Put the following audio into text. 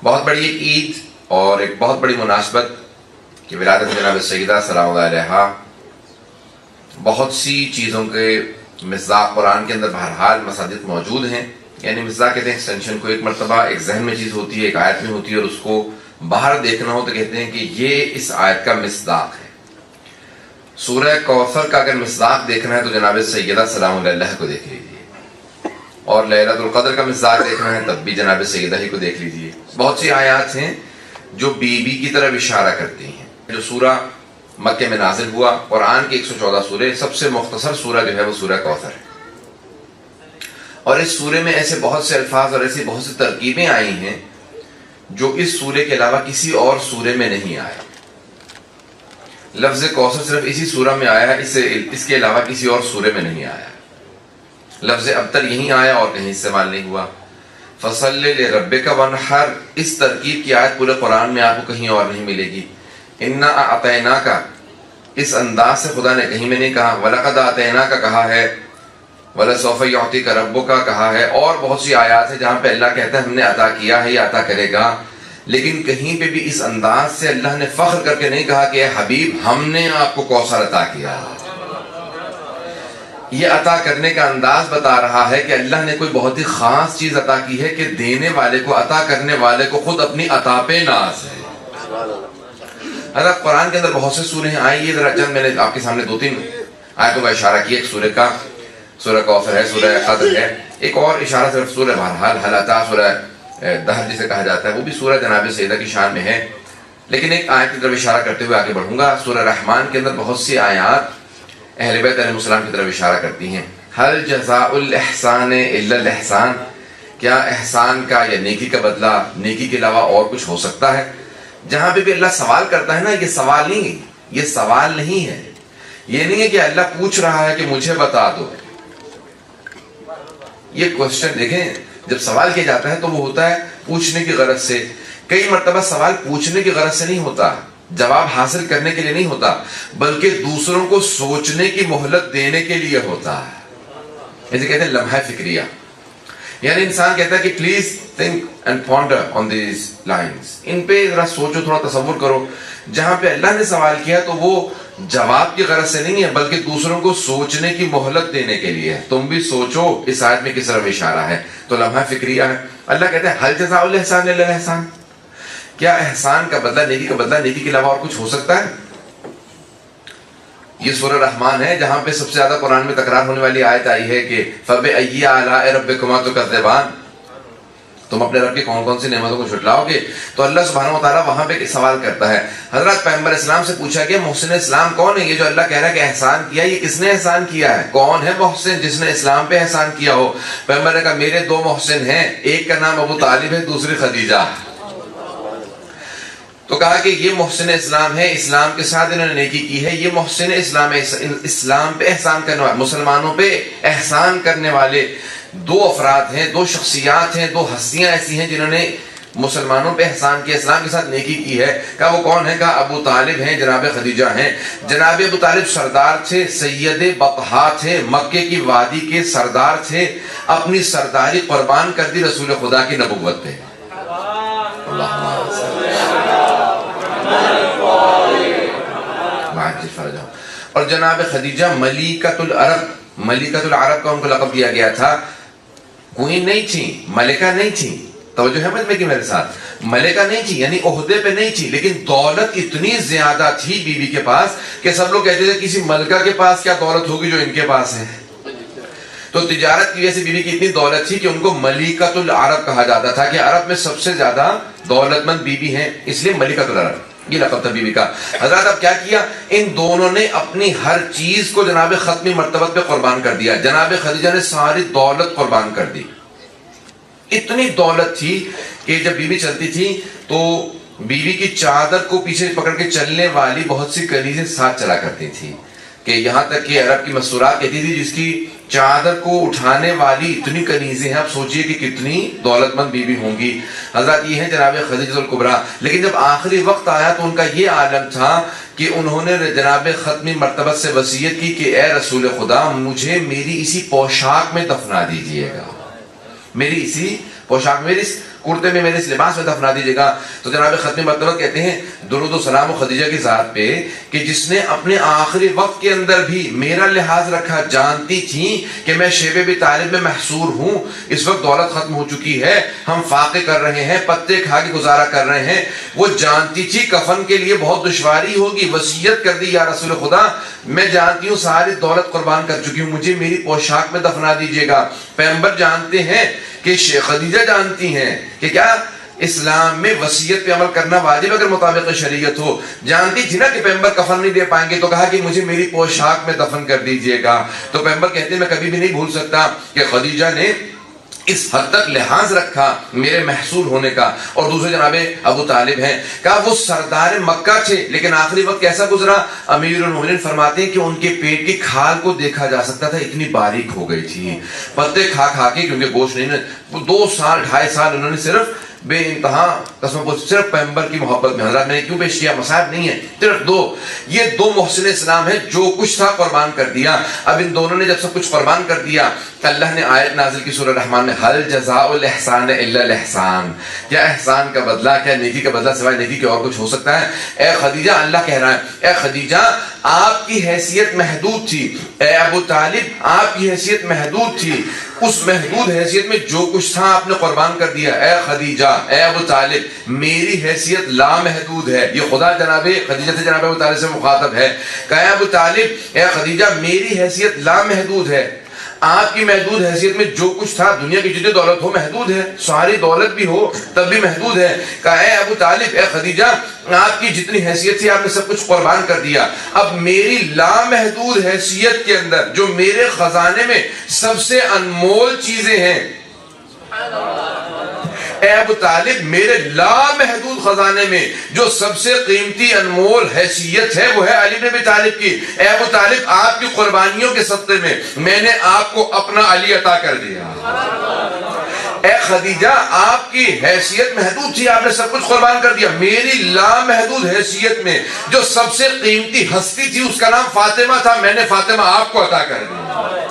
بہت بڑی ایک عید اور ایک بہت بڑی مناسبت کہ ولادت جناب سیدہ سلام اللہ علیہا، بہت سی چیزوں کے مصداق قرآن کے اندر بہرحال مساجد موجود ہیں. یعنی مصداق کہتے ہیں ایکسٹینشن کو. ایک مرتبہ ایک ذہن میں چیز ہوتی ہے، ایک آیت میں ہوتی ہے، اور اس کو باہر دیکھنا ہو تو کہتے ہیں کہ یہ اس آیت کا مصداق ہے. سورہ کوثر کا اگر مصداق دیکھنا ہے تو جناب سیدہ سلام اللہ علیہا کو دیکھ لیجیے، اور لیلۃ القدر کا مصداق دیکھنا ہے تب بھی جناب سیدہ ہی کو دیکھ لیجیے. بہت سی آیات ہیں جو بی بی کی طرف اشارہ کرتی ہیں. جو سورہ مکہ میں نازل ہوا، قرآن کے 114 سورے، سب سے مختصر سورہ جو ہے وہ سورہ کوثر ہے. اور اس سورے میں ایسے بہت سے الفاظ اور ایسی بہت سی ترکیبیں آئی ہیں جو اس سورے کے علاوہ کسی اور سورے میں نہیں آئے. لفظ کوثر صرف اسی سورہ میں آیا ہے، اس کے علاوہ کسی اور سورے میں نہیں آیا. لفظ ابتر یہیں آیا اور کہیں استعمال نہیں ہوا. فصل لربک وانحر، اس ترکیب کی آیت پورے قرآن میں آپ کو کہیں اور نہیں ملے گی. انا اعطیناک، اس انداز سے خدا نے کہیں میں نہیں کہا. ولقد اعطیناک کہا ہے، ولسوف یعطیک ربک کہا ہے. اور بہت سی آیات ہیں جہاں پہ اللہ کہتا ہے ہم نے عطا کیا ہے یا عطا کرے گا، لیکن کہیں پہ بھی اس انداز سے اللہ نے فخر کر کے نہیں کہا کہ اے حبیب ہم نے آپ کو کوثر عطا کیا. یہ عطا کرنے کا انداز بتا رہا ہے کہ اللہ نے کوئی بہت ہی خاص چیز عطا کی ہے کہ دینے والے کو، عطا کرنے والے کو خود اپنی عطا پہ ناز ہے. حضرت قرآن کے اندر بہت سے سورے ہیں. آئیے ذرا چند میں نے آپ کے سامنے 2-3 آیتوں کا اشارہ کیا. ایک سورہ کا سورہ کوثر ہے، سورہ قدر ہے. ایک اور اشارہ صرف سورہ بہرحال حل اتی، سورہ دہر جسے کہا جاتا ہے، وہ بھی سورہ جناب سیدہ کی شان میں ہے. لیکن ایک آیت کی طرف اشارہ کرتے ہوئے آگے بڑھوں گا. سورہ رحمان کے اندر بہت سی آیات اہل بیت علیہ السلام کی طرف اشارہ کرتی ہیں. هل جزاء الاحسان الا الاحسان، کیا احسان کا یا نیکی کا بدلہ نیکی کے علاوہ اور کچھ ہو سکتا ہے؟ جہاں پہ بھی اللہ سوال کرتا ہے نا، یہ سوال نہیں ہے، یہ سوال نہیں ہے. یہ نہیں ہے کہ اللہ پوچھ رہا ہے کہ مجھے بتا دو. یہ کوشچن دیکھیں، جب سوال کیا جاتا ہے تو وہ ہوتا ہے پوچھنے کی غرض سے. کئی مرتبہ سوال پوچھنے کی غرض سے نہیں ہوتا، جواب حاصل کرنے کے لیے نہیں ہوتا، بلکہ دوسروں کو سوچنے کی مہلت دینے کے لیے ہوتا ہے. اسے کہتے ہیں لمحہ فکریہ. یعنی انسان کہتا ہے کہ please think and ponder on these lines، ان پہ ذرا سوچو، تھوڑا تصور کرو. جہاں پہ اللہ نے سوال کیا تو وہ جواب کی غرض سے نہیں ہے، بلکہ دوسروں کو سوچنے کی مہلت دینے کے لیے ہے. تم بھی سوچو اس آیت میں کس طرف اشارہ ہے، تو لمحہ فکریہ ہے. اللہ کہتے ہیں هل جزاء الاحسان الا الاحسان، کیا احسان کا بدلہ، نیکی کا بدلہ نیکی کے علاوہ اور کچھ ہو سکتا ہے؟ یہ سورہ رحمان ہے جہاں پہ سب سے زیادہ قرآن میں تکرار ہونے والی آیت آئی ہے کہ فَبِأَيِّ آلَاءِ رَبِّكُمَا تُكَذِّبَانِ، تم اپنے رب کی کون کون سی نعمتوں کو جھٹلاؤ گے. تو اللہ سبحانہ و تعالیٰ وہاں پہ سوال کرتا ہے. حضرت پیغمبر اسلام سے پوچھا کہ محسن اسلام کون ہے؟ یہ جو اللہ کہہ رہا ہے کہ احسان کیا، یہ کس نے احسان کیا ہے؟ کون ہے محسن جس نے اسلام پہ احسان کیا ہو؟ پیغمبر نے کہا میرے 2 محسن ہیں، ایک کا نام ابو طالب ہے، دوسری خدیجہ. تو کہا کہ یہ محسن اسلام ہے، اسلام کے ساتھ انہوں نے نیکی کی ہے. یہ محسن اسلام ہے، اسلام پہ احسان کرنے والے، مسلمانوں پہ احسان کرنے والے 2 افراد ہیں، 2 شخصیات ہیں، 2 ہستیاں ایسی ہیں جنہوں نے مسلمانوں پہ احسان کیا، اسلام کے ساتھ نیکی کی ہے. کہا وہ کون ہے؟ کہا ابو طالب ہیں، جناب خدیجہ ہیں. جناب ابو طالب سردار تھے، سید بطحا تھے، مکے کی وادی کے سردار تھے. اپنی سرداری قربان کر دی رسول خدا کی نبوت پہ. اور جناب خدیجہ ملیکۃ العرب، ملیکۃ العرب کا ان کو لقب دیا گیا تھا. کوئین نہیں تھی، ملکہ نہیں تھی. توجہ ہے میں کہ میرے ساتھ، ملکہ نہیں تھی یعنی عہدے پہ نہیں تھی، لیکن دولت اتنی زیادہ تھی بی بی کے پاس کہ سب لوگ کہتے تھے کسی ملکہ کے پاس کیا دولت ہوگی جو ان کے پاس ہے. تو تجارت کی وجہ سے بی بی کی اتنی دولت تھی کہ ان کو ملیکۃ العرب کہا جاتا تھا کہ عرب میں سب سے زیادہ دولت مند بی بی ہیں، اس لیے ملیکۃ العرب یہ لقب تھا بی بی کا. حضرت اب کیا کیا، ان دونوں نے اپنی ہر چیز کو جناب ختمی مرتبت پہ قربان کر دیا. جناب خدیجہ نے ساری دولت قربان کر دی. اتنی دولت تھی کہ جب بی بی چلتی تھی تو بی بی کی چادر کو پیچھے پکڑ کے چلنے والی بہت سی کنیزیں ساتھ چلا کرتی تھی، کہ یہاں تک کہ عرب کی مستورات کہتی تھی جس کی چادر کو اٹھانے والی اتنی کنیزیں ہیں. آپ سوچئے کہ کتنی دولت مند بی بی ہوں گی. حضرت یہ ہیں جناب خدیجہ الکبریٰ. لیکن جب آخری وقت آیا تو ان کا یہ عالم تھا کہ انہوں نے جناب ختمی مرتبت سے وصیت کی کہ اے رسول خدا مجھے میری اسی پوشاک میں دفنا دیجئے گا، میری اسی پوشاک، میری اس کرتے میں میرے اس لباس میں دفنا دیجیے گا. تو جناب ختم مرتبہ کہتے ہیں درود و سلام و خدیجہ کی ذات پہ کہ جس نے اپنے آخری وقت کے اندر بھی میرا لحاظ رکھا. جانتی تھیں کہ میں شیب ابی طالب میں محصور ہوں, اس وقت دولت ختم ہو چکی ہے, ہم فاقے کر رہے ہیں, پتے کھا کے گزارا کر رہے ہیں. وہ جانتی تھی کفن کے لیے بہت دشواری ہوگی, وصیت کر دی یا رسول خدا میں جانتی ہوں ساری دولت قربان کر چکی ہوں, مجھے میری پوشاک میں دفنا دیجیے گا. پیغمبر جانتے ہیں کہ خدیجہ جانتی ہیں کہ کیا اسلام میں وصیت پہ عمل کرنا واجب اگر مطابق شریعت ہو. جانتی تھی نا کہ پیغمبر کفن نہیں دے پائیں گے, تو کہا کہ مجھے میری پوشاک میں دفن کر دیجئے گا. تو پیغمبر کہتے ہیں میں کبھی بھی نہیں بھول سکتا کہ خدیجہ نے اس حد تک لحاظ رکھا میرے محصول ہونے کا. اور دوسرے جناب ابو طالب ہیں, کہا وہ سردار مکہ تھے لیکن آخری وقت کیسا گزرا. امیر المومنین فرماتے ہیں کہ ان کے پیٹ کی کھال کو دیکھا جا سکتا تھا, اتنی باریک ہو گئی تھی پتے کھا کھا کے, کیونکہ گوشت نہیں. وہ 2 سال 2.5 سال انہوں نے صرف بے انتہا قسم کو صرف پیغمبر کی محبت میں. حضرات میں نے کیوں پیش کیا, مصائب نہیں ہے, صرف 2 یہ 2 محسن اسلام ہیں, جو کچھ تھا قربان کر دیا. اب ان دونوں نے جب سب کچھ قربان کر دیا, اللہ نے آیت نازل کی سورہ رحمان میں, حل جزاء الاحسان الا الاحسان, کیا احسان کا بدلہ, کیا نیکی کا بدلہ سوائے نیکی کے اور کچھ ہو سکتا ہے. اے خدیجہ, اللہ کہہ رہا ہے اے خدیجہ آپ کی حیثیت محدود تھی, اے ابو طالب آپ کی حیثیت محدود تھی, اس محدود حیثیت میں جو کچھ تھا آپ نے قربان کر دیا. اے خدیجہ اے ابو طالب میری حیثیت لامحدود ہے. یہ خدا جناب خدیجہ سے جناب ابو طالب سے مخاطب ہے کہ اے ابو طالب اے خدیجہ میری حیثیت لامحدود ہے, آپ کی محدود حیثیت میں جو کچھ تھا, دنیا کی جتنی دولت ہو محدود ہے, ساری دولت بھی ہو تب بھی محدود ہے. کہا اے ابو طالب اے خدیجہ آپ کی جتنی حیثیت تھی آپ نے سب کچھ قربان کر دیا. اب میری لامحدود حیثیت کے اندر جو میرے خزانے میں سب سے انمول چیزیں ہیں, اے ابو طالب میرے لامحدود خزانے میں جو سب سے قیمتی انمول حیثیت ہے وہ ہے علی بن ابی طالب کی. اے ابو طالب آپ کی قربانیوں کے صدقے میں نے آپ کو اپنا علی عطا کر دیا. اے خدیجہ آپ کی حیثیت محدود تھی, آپ نے سب کچھ قربان کر دیا. میری لامحدود حیثیت میں جو سب سے قیمتی ہستی تھی اس کا نام فاطمہ تھا, میں نے فاطمہ آپ کو عطا کر دیا.